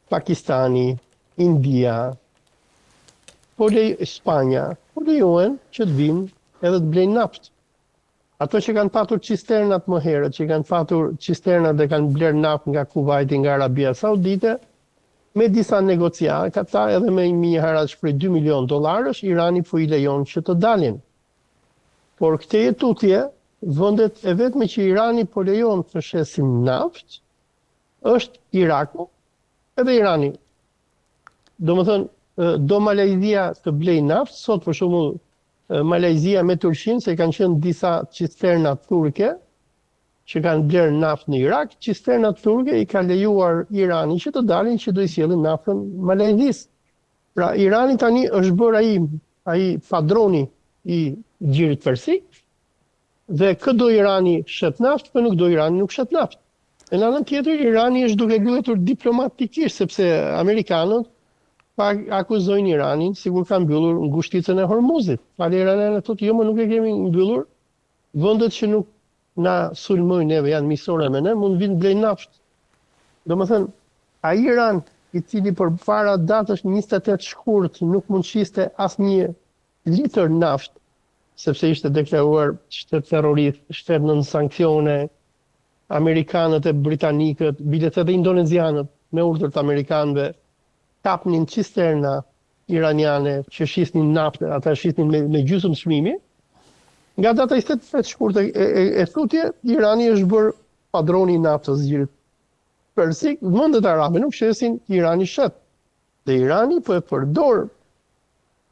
Pakistani, India, Spanja, po lejohen që të vinë edhe të blejnë naftë. Ato që kanë patur cisternat më herët, që kanë patur cisternat dhe kanë bler naftë nga Kuwaiti, nga Arabia Saudite, me disa negociata, këta edhe me një haraç prej $2 milion, Irani po i lejon që të dalin. Por këtë tutje, vendet e vetme që Irani po lejon të shesin naftë, është Iraku edhe Irani. Do Malajzia të blej naftë, sot për shembull Malajzia me Turqinë, se kanë qenë disa cisterna turke që kanë bler naftë në Irak, cisterna turke i ka lejuar Irani që të dalin që do i sjellin naftën Malajzisë. Pra Irani tani është bërë ai padroni i Gjirit Persik, dhe këdo Irani shet naftë, por nuk do Irani nuk shet naftë. Në anën tjetër, Irani është duke luajtur diplomatikisht, sepse amerikanët akuzojnë Iranin sikur kanë mbyllur ngushticën e Hormuzit. Falë iranianët thotë jo, më nuk e kemi mbyllur. Vendet që nuk na sulmojnë neve, janë miqësore me ne, mund vinë blejnë naftë. Domethënë, ai Iran i cili përpara datës 28 shkurt nuk mund shiste asnjë litër naftë, sepse ishte deklaruar shtet terrorist, shtet nën sanksione, amerikanët e britanikët, bilet edhe indonezianët me urdhër të amerikanëve kapnin cisterna iraniane që shisnin naftë, ata shisnin me gjysmë çmimi. Nga data 28 shkurt e tutje, Irani është bërë padroni i naftës Gjirit Persik, vendet arabe nuk shesin, Irani shet. Dhe Irani po e përdor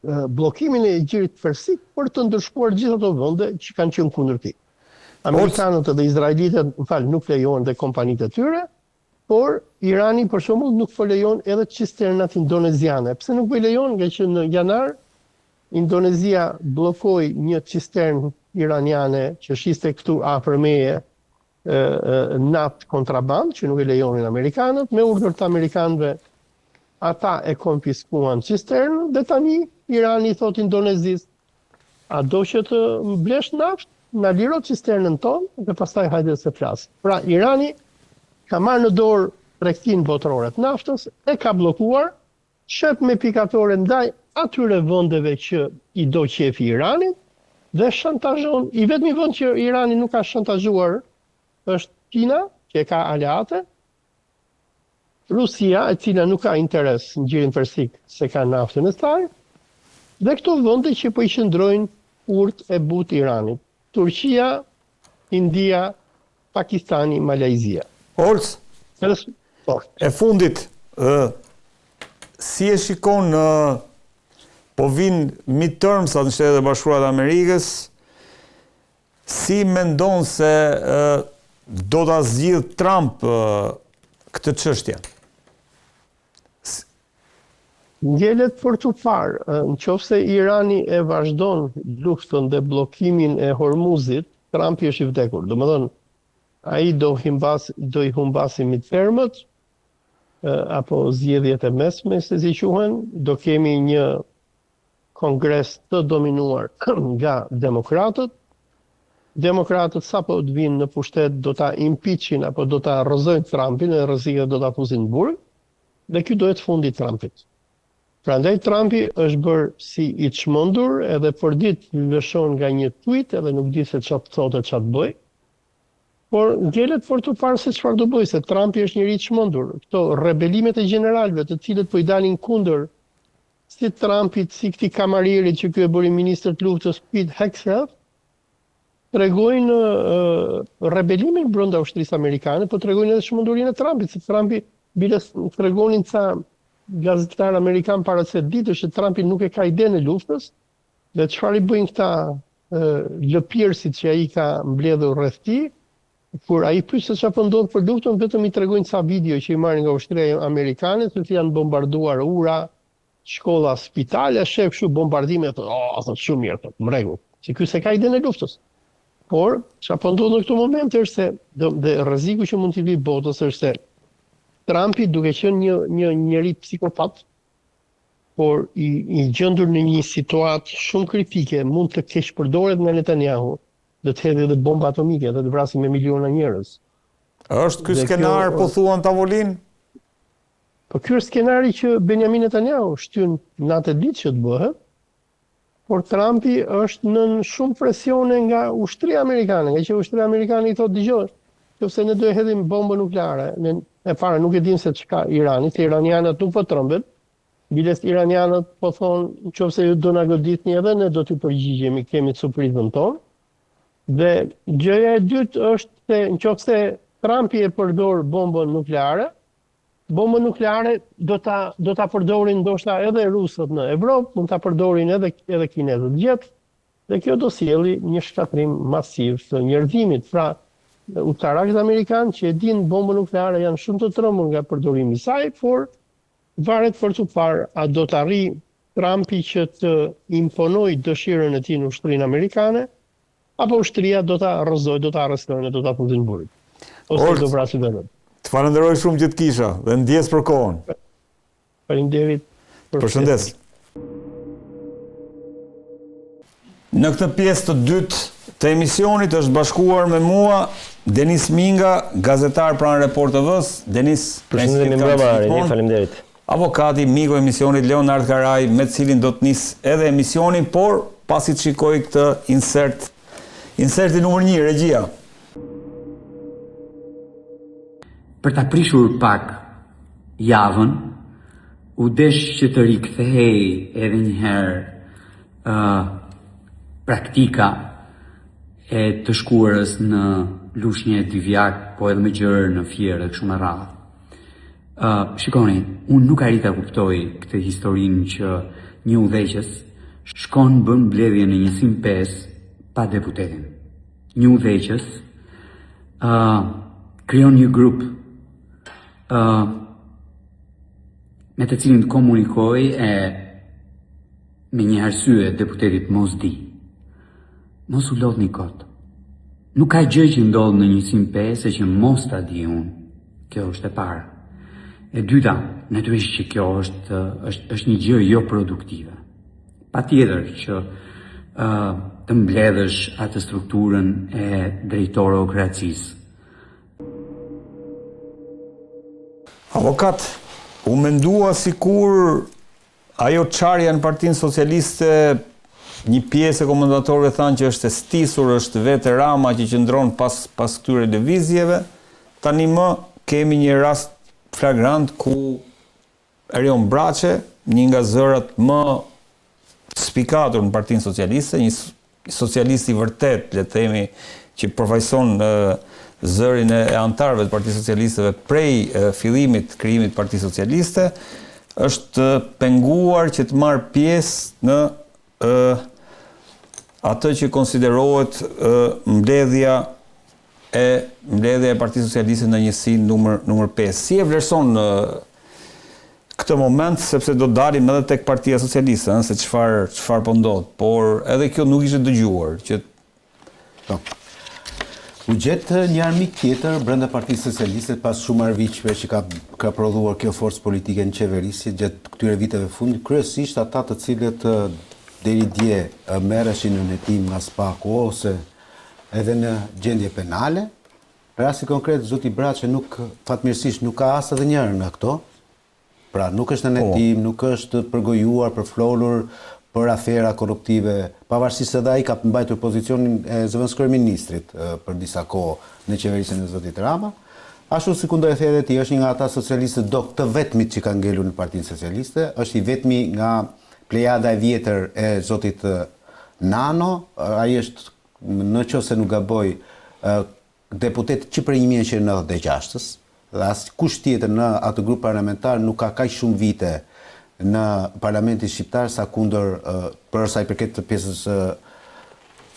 bllokimin e Gjirit Persik për të ndërshkuar gjithë ato vende që kanë qenë kundër tij. Amerikanët dhe izraelitët, nuk lejohen dhe kompanitë e tyre, por Irani për shembull nuk po lejon edhe cisternat indoneziane. Pse nuk po lejon? Nga që në janar Indonezia bllokoi një cisternë iraniane që shiste këtu afër meje naftë kontraband, që nuk e lejonin amerikanët, me urdhër të amerikanëve ata e konfiskuan cisternën dhe tani Irani thot Indonezisë, a do që të blesh naftë? Na liro cisternën tonë dhe pastaj hajde se flas. Pra Irani ka marrë në dorë tregtinë botërore të naftës, e ka bllokuar, shet me pikatore ndaj atyre vendeve që i do qefi Iranit dhe shantazhon. I vetmi vend që Irani nuk ka shantazhuar është Kina, që ka aleate, Rusia, e cila nuk ka interes në Gjirin Persik se ka naftën e saj, dhe këto vende që po i qëndrojnë urt e butë Iranit. Turqia, India, Pakistani, Malajzia. Olc, e fundit, si e shikon po vinë midterms në Shtetet e Bashkuara të Amerikës, si mendon se do ta zgjidh Trump këtë çështje? Ngjelet për të parë, nëse Irani e vazhdon luftën dhe bllokimin e Hormuzit, Trumpi është i vdekur. Domethënë, ai do i humbasi midtermët, apo zgjedhjet e mesme, se si quhen, do kemi një kongres të dominuar nga demokratët. Demokratët sapo të vinë në pushtet do ta impeachin apo do ta rrëzojnë Trumpin dhe rreziqet do ta fusin në burg, dhe ky do jetë fundi i Trumpit. Prandaj Trumpi është bërë si i çmendur, edhe për ditë lëshon nga një tweet, edhe nuk di se çfarë thotë, çfarë bëj. Por ngjelet për të parë se çfarë do bëj, se Trumpi është njëri i çmendur. Këto rebelimet e gjeneralëve, të cilët po i dalin kundër si Trumpit, si këtij kamarierit që ky e bëri ministër të luftës, Pete Hegseth, tregojnë rebelimin brenda ushtrisë amerikane, po tregojnë edhe çmendurinë e Trumpit, se Trumpi bile tregonin ca gazetar amerikan para se ditësh që Trumpi nuk e ka idenë e luftës, dhe çfarë i bëjnë këta lëpirësit që ai ka mbledhur rreth tij, kur ai pyet se çfarë po ndodh për luftën, vetëm i tregojnë ca video që i marrin nga ushtria amerikane, se janë bombarduar ura, shkolla, spitale, shef kështu bombardime, thotë shumë mirë, më rregull. Se ky se ka idenë e luftës. Por çfarë po ndodh në këtë moment është se dhe rreziku që mund t'i vijë botës është se Trumpi, duke qenë një njeri psikopat, por i gjendur në një situatë shumë kritike, mund të keq përdoret nga Netanyahu, dhe të hedhë edhe bomba atomike, dhe të vrasin me miliona njerëz. Është ky skenar po thuan tavolinë? Po ky është skenari që Benjamin Netanyahu shtyn natë e ditë që të bëhet, por Trumpi është nën shumë presione nga ushtria amerikane, nga që ushtria amerikane i thotë dëgjoj, nëse ne do e hedhim bombën nukleare, e para nuk e dim se çka Irani, se iranianët nuk po trembën, biles iranianët po thonë nëse ju do na goditni edhe ne do t'i përgjigjemi, kemi surprizën tonë. Dhe gjëja e dytë është se nëse Trumpi e përdor bombën nukleare do ta përdorin ndoshta edhe rusët në Evropë, mund ta përdorin edhe kinezët gjatë, dhe kjo do sjellë një shkatrim masiv të njerëzimit. Pra, ushtarakët amerikanë që e dinë bombën nukleare janë shumë të trembur nga përdorimi i saj, por varet për të parë a do të arrijë Trumpi që të imponojë dëshirën e tij në ushtrinë amerikane, apo ushtria do ta rrëzojë, do ta arrestojë, do ta fuzojë në burim. Ose do vrasë vetëm. Të falenderoj shumë që të kisha dhe ndjes për kohën. Faleminderit. Përshëndes. Në këtë pjesë të dytë të emisionit është bashkuar me mua Denis Minga, gazetar pranë Report TV-s. Denis, faleminderit. Avokati, miku i emisionit Leonard Karaj, me cilin do të nis edhe emisionin, por pasi të shikoj këtë inserti numër 1, regjia. Për ta prishur pak javën, u desh që të rikthehej edhe një herë praktika e të shkuarës në lushnjë divjak, po edhe me gjërë në fjerë dhe kështu me radhë. Shikoni, unë nuk arrita kuptoj këtë historinë që një udhëheqës shkon bën mbledhje në 105 pa deputetin. Një udhëheqës krijon një grup me të cilin të komunikoj e me një arsye deputetit mos di. Mos u lodh një kot. Nuk ka gjë që ndodh në 105 e që mos ta di unë. Kjo është e para. E dyta, natyrisht që kjo është një gjë jo produktive. Patjetër që të mbledhësh atë strukturën e drejtorokracisë. Avokat, u mendua sikur ajo çarja në Partinë Socialiste, një pjesë e komentatorëve thanë që është e stisur, është vetë Rama që qëndron pas këtyre lëvizjeve. Tani më kemi një rast flagrant ku Erion Braçe, një nga zërat më spikatur në Partinë Socialiste, një socialist i vërtet, le të themi, që përfaqëson zërin e antarëve të Partisë Socialisteve prej fillimit të krijimit të Partisë Socialiste, është penguar që të marrë pjesë në atë që konsiderohet mbledhja e Partisë Socialiste në njësi numër 5. Si e vlerëson këtë moment, sepse do dalim edhe tek Partia Socialiste, se çfarë po ndodh, por edhe kjo nuk ishte dëgjuar që u gjetë një armik tjetër brenda Partisë Socialiste pas shumë armiqve që ka prodhuar kjo forcë politike në qeverisje gjatë këtyre viteve fundit, kryesisht ata të cilët deri dje merreshin në hetim nga SPAK-u ose edhe në gjendje penale. Rasti konkret, zoti Braçe fatmirësisht nuk ka as edhe njërin nga këto. Pra nuk është në hetim, nuk është përgojuar, përflolur për afera korruptive, pavarësisht se ai ka mbajtur pozicionin e zëvendës kryeministrit për disa kohë në qeverisjen e zotit Rama. Ashtu si ku do e thënë ti, është një nga ata socialistët të vetmit që kanë ngelur në Partinë Socialiste, është i vetmi nga plejada e vjetër e zotit Nano, ai është, nëse nuk gaboj, deputet që prej 1996-s, dhe as kush tjetër në atë grup parlamentar nuk ka kaq shumë vite në Parlamentin Shqiptar sa kundër për sa i përket të pjesës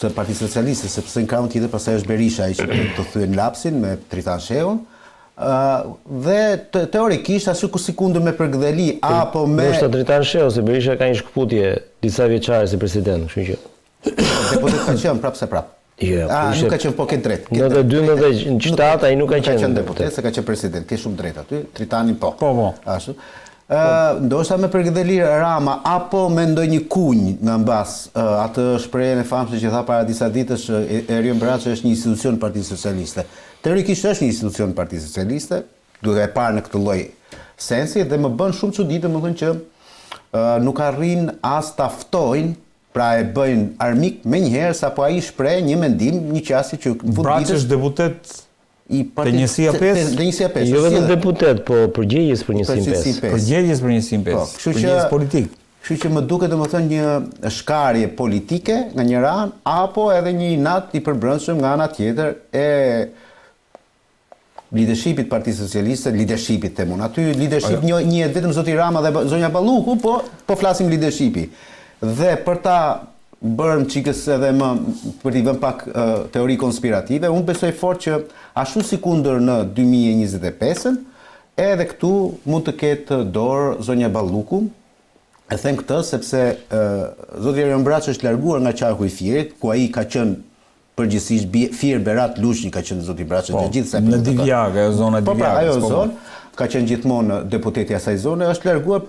të Partisë Socialiste, sepse në krahun tjetër pastaj është Berisha ai që të thyen lapsin me Tritan Sheun. Dhe teorikisht ashtu si kundër me Përgdheli apo me Ndoshta Tritan Sheu, se Berisha ka një shkputje disa vjeçare si president, kështu që deputet ka qenë prapë se prapë. Jo, nuk ka qenë po ke drejt. Në 92 ai nuk ka qenë deputet, se ka qenë president, ke shumë drejt aty. Tritani po. Po. Ashtu. Ndoshta me Përgdheli Rama apo me ndonjë kunj nga mbas atë shprehjen e famshme që tha para disa ditësh, Erion Braçe është një institucion i Partisë Socialiste. Teorikisht është një institucion i Partisë Socialiste, duke e parë në këtë lloj sensi dhe më bën shumë çuditë domethënë që nuk arrin as ta ftojnë, pra e bëjnë armik menjëherë sapo ai shpreh një mendim, një qasje që në fund Braçi është deputet i te njësia 5. Te njësia 5. Jo vetëm deputet, po përgjegjës për njësinë 5. Përgjegjës për njësinë 5. Kështu që Përgjegjës politik. Kështu që më duket domethënë një shkarje politike nga një anë apo edhe një inat i përbrendshëm nga ana tjetër e leadershipit Partisë Socialiste, leadershipit themun. Aty leadership njihet vetëm zoti Rama dhe zonja Balluku, po flasim leadershipi. Dhe për ta bërë çikës edhe më për t'i vënë pak teori konspirative, unë besoj fort që ashtu si kundër në 2025-ën, edhe këtu mund të ketë dorë zonja Balluku. E them këtë sepse zoti Erion Braçi është larguar nga qarku i Fierit, ku ai ka qenë përgjithsisht Fier Berat Lushnji ka qenë zoti Braçi të gjithë sa në Divjak, ajo zona Divjak. Po ajo zonë ka qenë gjithmonë deputeti asaj zone, është larguar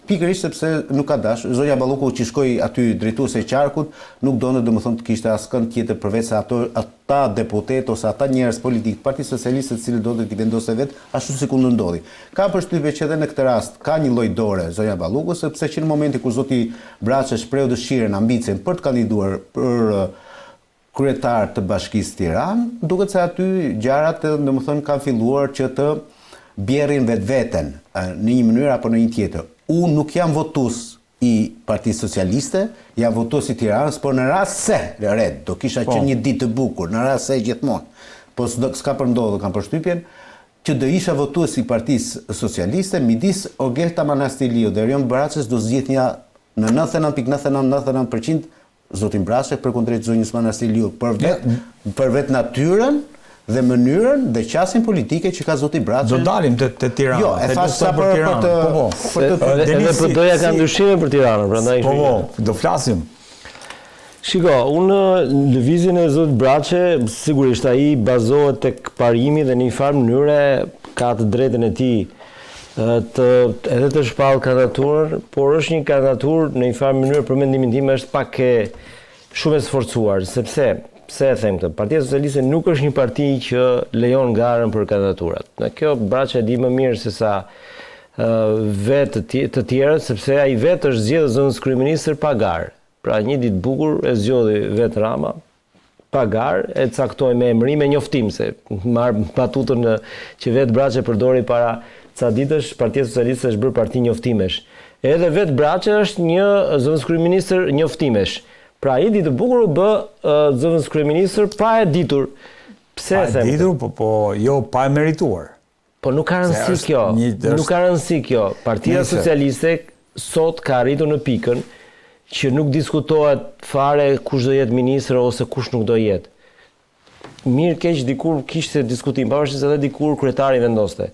pikërisht sepse nuk ka dashur. Zonja Balluku që shkoi aty drejtuese e qarkut, nuk donte domethënë të kishte askënd tjetër përveç se ata deputet ose ata njerëz politik Partisë Socialiste të cilët donte t'i vendosë vetë ashtu si kundër ndodhi. Ka përshtypje që edhe në këtë rast ka një lloj dore zonja Balluku sepse që në momentin kur zoti Braçi shpreu dëshirën, ambicien për të kandiduar për kryetar të Bashkisë Tiranë, duket se aty gjërat domethënë kanë filluar që të bjerrin vetveten në një mënyrë apo në një tjetër. Unë nuk jam votues i Partisë Socialiste, jam votues i Tiranës, por në rast se do kisha qenë një ditë të bukur, në rast se gjithmonë. Po s'ka për ndodhur, kam përshtypjen që do isha votues i Partisë Socialiste midis Orgeta Manastiliu dhe Erion Braçës do zgjidhja në 99,99% zotin Braçë përkundrejt zonjës Manastiliu për vetë natyrën dhe mënyrën dhe qasjen politike që ka zoti Braçi. Do dalim te Tirana. Jo, e thash sa për Edhe PD-ja ka ndryshime për Tiranën, prandaj do flasim. Shiko, unë lëvizjen e zotit Braçi, sigurisht ai bazohet tek parimi dhe në një farë mënyre ka të drejtën e tij edhe të shpallë kandidaturën, por është një kandidaturë në një farë mënyrë për mendimin tim është pak shumë e sforcuar, sepse pse e them këtë? Partia Socialiste nuk është një parti që lejon garën për kandidaturat. Në kjo Braçi e di më mirë se sa vetë të tjerët, sepse ai vetë është zgjedhur zonës kryeministër pa garë. Pra një ditë bukur e zgjodhi vetë Rama pa garë, e caktoi me emërim e njoftim se marr patutën që vetë Braçi përdori para ca ditësh, Partia Socialiste është bërë parti njoftimesh. Edhe vetë Braçi është një zonës kryeministër njoftimesh. Pra i ditë bukur u bë zëvendës kryeministër pa e ditur. Pse e them? Pa e ditur, po jo pa e merituar. Po nuk ka rëndësi kjo. Nuk ka rëndësi kjo. Partia Socialiste sot ka arritur në pikën që nuk diskutohet fare kush do jetë ministër ose kush nuk do jetë. Mirë keq dikur kishte diskutim, pavarësisht edhe dikur kryetari vendoste.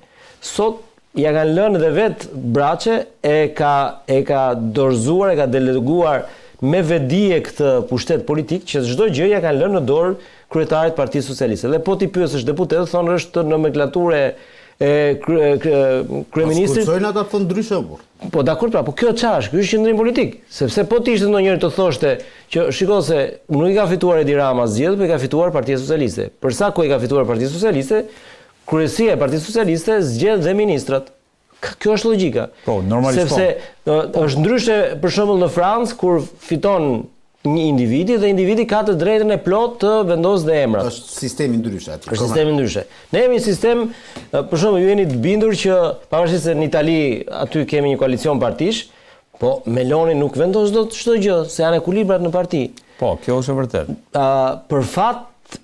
Sot ja kanë lënë edhe vetë Braçi e ka dorëzuar, e ka deleguar me vedije këtë pushtet politik që çdo gjë ja kanë lënë në dorë kryetarit Partisë Socialiste. Dhe po ti pyesësh deputetët thonë është nomenklaturë e kryeministrit. Skuqsojnë ata thonë ndryshe apo? Po dakord pra, po kjo ç'është? Ky është qendrim politik. Sepse po ti ishte ndonjëri të thoshte që shikoj se nuk i ka fituar Edi Rama zgjedhjet, por i ka fituar Partia Socialiste. Për sa kohë i ka fituar Partia Socialiste, kryesia e Partisë Socialiste zgjedh dhe ministrat. Kjo është logjika. Po, normalisht. Sepse është ndryshe për shembull në Francë kur fiton një individi dhe individi ka të drejtën e plotë të vendosë dhe emrat. Është sistemi ndryshe aty. Është sistemi ndryshe. Ne jemi një sistem, për shembull, ju jeni të bindur që pavarësisht se në Itali aty kemi një koalicion partish, po Meloni nuk vendos dot çdo gjë, se janë ekuilibrat në parti. Po, kjo është e vërtetë.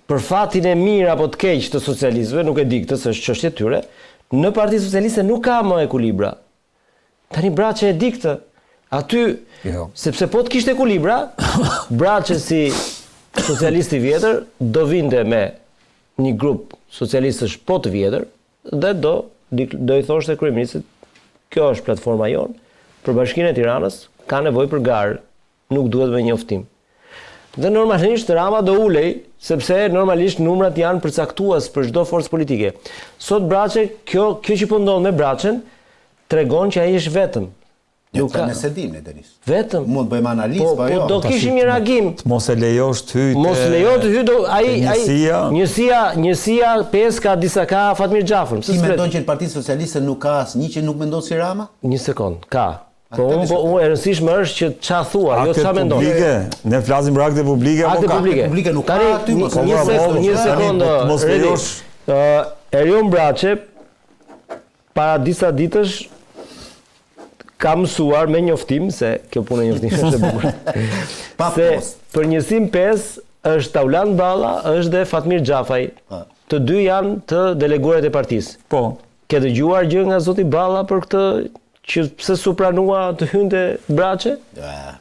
Për fatin e mirë apo të keq të socialistëve, nuk e di këtë, se është çështje e tyre. Në Partinë Socialiste nuk ka më ekuilibra. Tani Braçi e di këtë. Aty, sepse po të kishte ekuilibra, Braçi si socialist i vjetër do vinte me një grup socialistësh po të vjetër dhe do i thoshte kryeministit, kjo është platforma jonë, për Bashkinë e Tiranës ka nevojë për garë, nuk duhet me njoftim. Dhe normalisht Rama do ulej, sepse normalisht numrat janë përcaktues për çdo forcë politike. Sot Braçi, kjo që po ndodh me Braçën, tregon që ai është vetëm. Nuk ka nëse dim ne Denis. Vetëm. Mund bëjmë analizë, po jo. Po do kishim një reagim. Mos e lejosh ty. Mos lejo të hyj njësia 5 ka Fatmir Xhafën. Ti mendon që në Partinë Socialiste nuk ka asnjë që nuk mendon si Rama? Një sekond, ka. Po unë e rëndësishme është që ç'a thua, jo ç'a mendon. Ne flasim për akte publike apo ka? Akte publike nuk ka aty mos. Një sekond. Mos lejosh. Erion Braçe para disa ditësh ka mësuar me njoftim, se kjo punë e njoftim është e bukur. Se për njësim 5 është Taulan Balla, është dhe Fatmir Xhafaj. Të dy janë të deleguarit e partisë. Po. Ke dëgjuar gjë nga zoti Balla për këtë që pse supranua të hynte Braçe?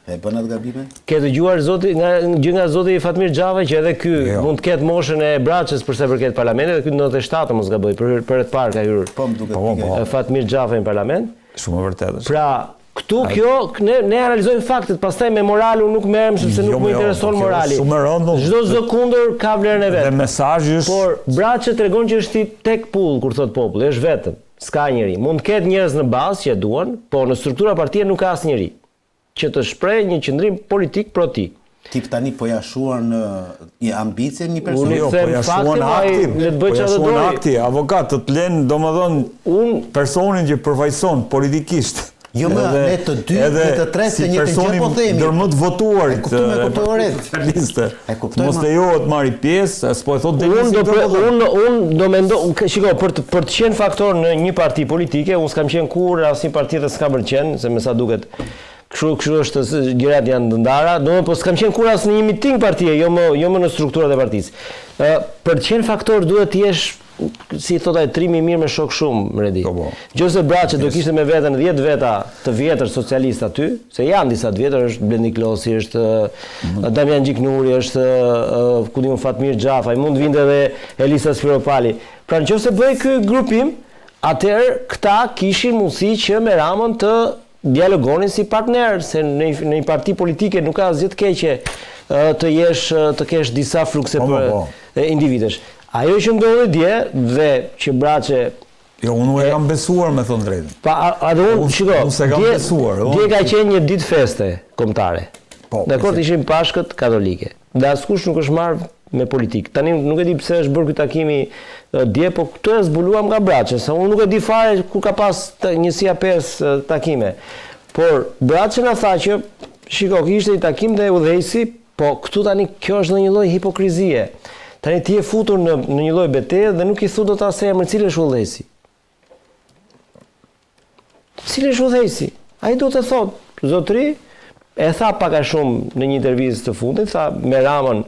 E bën atë gabime? Ke dëgjuar gjë nga zoti Fatmir Xhafaj që edhe ky mund të ketë moshën e Braçes për sa përket parlamentit, dhe ky 97 mos gaboj, për herë të parë ka hyrë. Po më duket Fatmir Xhafaj në parlament. Shumë e vërtetë. Pra, këtu ne analizojmë faktet, pastaj me moralin nuk merrem sepse nuk më intereson morali. Çdo zë kundër ka vlerën e vet. Dhe mesazhi është por Braçe tregon që është i tek pull kur thot populli, është vetëm. S'ka njeri. Mund të ketë njerëz në bazë që e duan, po në struktura partie nuk ka asnjëri që të shprehë një qëndrim politik pro ti. Tip tani po ja shuar në një ambicje një person. Unë po ja shuan aktiv. Le të bëj çfarë do. Akti, avokat të lën domethënë personin që përfaqëson politikisht. Jo më ne të dy, ne të tre se një gjë po themi. Ndër më të votuarit. Liste. Mos lejohet marrë pjesë, s'po e thot Denisi. Unë do mendoj, shiko, për të qenë faktor në një parti politike, unë s'kam qenë kur asnjë parti dhe s'kam qenë, se me sa duket kështu është gjërat janë të ndara, domethënë po s'kam qenë kur as në një miting partie, jo më në strukturat e partisë. Për të qenë faktor duhet të jesh si thot ai trimi mirë me shok shumë, Redi. Gjose Braçe do kishte me veten 10 veta të vjetër socialistë aty, se janë disa të vjetër, është Blendi Klosi, është Damian Gjiknuri, është ku diun Fatmir Xhafaj, mund vinte edhe Elisa Spiropali. Pra nëse bëj ky grupim, atëherë këta kishin mundësi që me Ramën të dialogonin si partner, se në një parti politike nuk ka asgjë të keqe të kesh disa flukse për individesh. Ajo që ndodhi dje dhe që Braçe jo, unë e kam besuar me thënë drejtën. Dje ka qenë një ditë feste kombëtare. Dakor, ishim pashkët katolike. Dhe askush nuk është marrë me politikë. Tani nuk e di pse është bërë ky takimi dje, po këtu e zbuluam nga Braçe, se unë nuk e di fare ku ka pas njësia 5 takime. Por Braçe na tha që shiko, kishte një takim dhe udhëheqësi, po këtu tani kjo është në një lloj hipokrizie. Tani ti je futur në një lloj betejë dhe nuk i thu dot asaj emër cili është udhëheqësi. Cili është udhëheqësi? Ai do të thotë, zotëri, e tha pak a shumë në një intervistë të fundit, tha me Ramën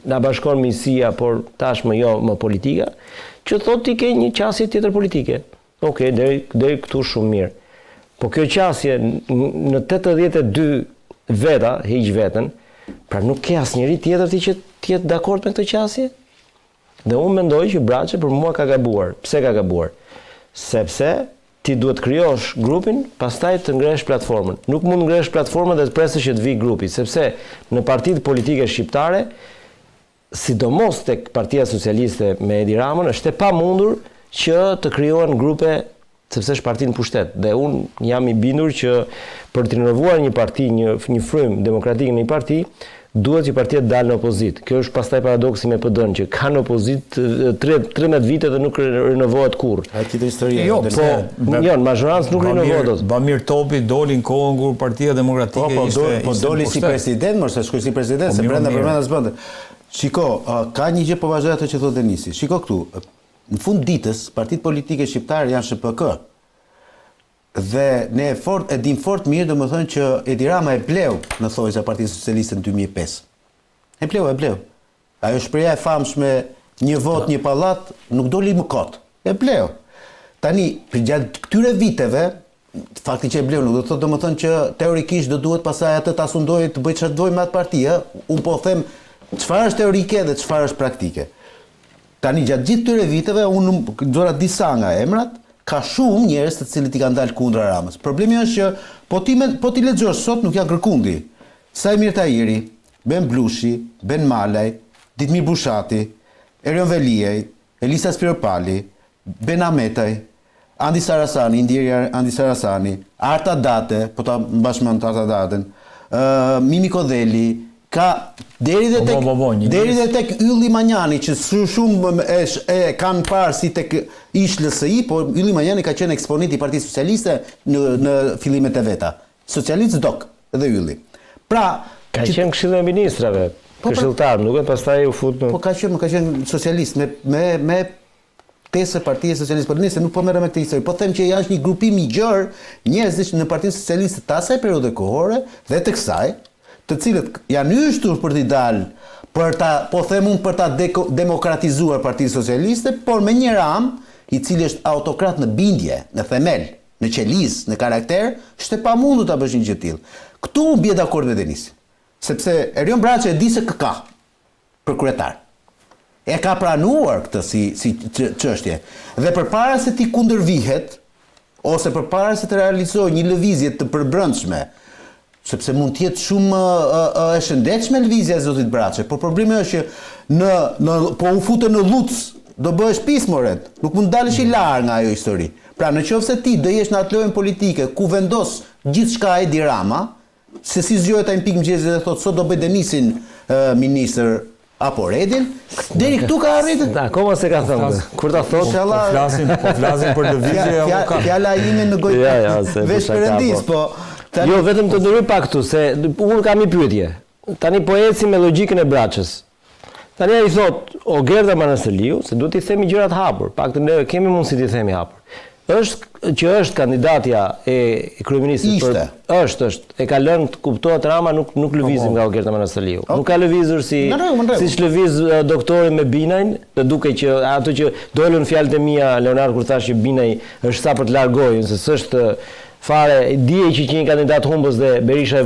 na bashkon miqësia, por tashmë jo më politika, që thotë ti ke një qasje tjetër politike. Okej, deri këtu shumë mirë. Po kjo qasje në 82 veta, hiq veten, pra nuk ke asnjëri tjetër ti që të jetë dakord me këtë qasje? Dhe unë mendoj që Braçe për mua ka gabuar. Pse ka gabuar? Sepse ti duhet krijosh grupin, pastaj të ngresh platformën. Nuk mund ngresh platformën dhe të presësh që të vijë grupi, sepse në partitë politike shqiptare, sidomos tek Partia Socialiste me Edi Ramën, është e pamundur që të krijohen grupe, sepse është parti në pushtet. Dhe unë jam i bindur që për të rinovuar një parti, një frymë demokratike në një parti, duhet që partia të dalë në opozit. Kjo është pastaj paradoksi me PD-n, që ka në opozit 13 vite dhe nuk rinovohet kurrë. A tjetër histori. Jo, në mazhorancë nuk rinovohet dot. Bamir Topi doli në kohën kur Partia Demokratike po doli si president, mos e shkoi si president, se brenda s'bënte. Shiko, ka një gjë po vazhdoj atë që thotë Denisi. Shiko këtu, në fund ditës, partitë politike shqiptare janë SHPK. Dhe ne e dim fort mirë, domethënë që Edi Rama e bleu në thojza Partinë Socialiste në 2005. E bleu. Ajo shpreha e famshme, një vot, një pallat, nuk doli më kot. E bleu. Tani, për gjatë këtyre viteve, fakti që e bleu nuk do të thotë domethënë që teorikisht do duhet pasaj atë ta sundojë të bëjë çfarë dojë me atë parti, unë po them çfarë është teorike dhe çfarë është praktike. Tani gjatë gjithë këtyre viteve unë dora disa nga emrat, ka shumë njerëz të cilët i kanë dalë kundra Ramës. Problemi është që po ti lexosh sot nuk janë kërkundi. Sajmir Tahiri, Ben Blushi, Ben Malaj, Ditmir Bushati, Erion Veliaj, Elisa Spiropali, Ben Ametaj, Andi Sarasani, Indiri Andi Sarasani, Arta Date, po ta mbashmend Arta Daten, Mimi Kodheli, ka deri dhe tek Ylli Manjani, që shumë kanë parë si tek ish LSI, po Ylli Manjani ka qenë eksponent i Partisë Socialiste në fillimet e veta. Socialist dok edhe Ylli. Pra, ka qenë këshilli i ministrave, këshilltar, nuk e pastaj u fut në... Po ka qenë socialist me pesë Partisë Socialiste, por nëse nuk po merrem me këtë histori, po them që është një grupim i gjerë njerëzish në Partinë Socialiste të asaj periudhe kohore dhe të kësaj, të cilët janë hyrtur për t'i dalë për ta demokratizuar Partinë Socialiste, por me një ram i cili është autokrat në bindje, në themel, në qeliz, në karakter, është e pamundur ta bësh një gjë të tillë. Këtu unë bie dakord me Denisin, sepse Erion Braçi e di se ka për kryetar. E ka pranuar këtë si çështje. Dhe përpara se ti kundërvihet ose përpara se të realizojë një lëvizje të përbrendshme, sepse mund të jetë shumë e shëndetshme lëvizja e zotit Braçi, por problemi është që po u futë në Luc, do bëhesh pismoret, nuk mund dalësh i larg nga ajo histori. Pra nëse ti do jesh në atë lojën politike ku vendos gjithçka Edi Rama, se si zgjohet ai në pikë mëngjesit dhe thotë sot do bëj Denisin ministër apo Redin, deri këtu ka arritur. Akoma se ka thënë. Kur ta thotë, po flasin për lëvizje apo ka. Fjala ime në gojë. Vesh Perëndis, po. Jo, vetëm të ndërhyj pak këtu se unë kam një pyetje. Tani po ecim me logjikën e Braçës. Tani ai thot o Gerda Manaseliu se duhet i themi gjërat hapur, paktën ne kemi mundësi t'i themi hapur. Është kandidatja e kryeministit është e ka lënë të kuptohet Rama nuk lëvizim nga Gerda Manaseliu. Nuk ka lëvizur siç lëviz doktori me Binajn, të duke që ato që dolën fjalët e mia Leonard kur thashë që Binaj është sa për të largojën, se s'është fare dije që një kandidat humbës dhe Berisha e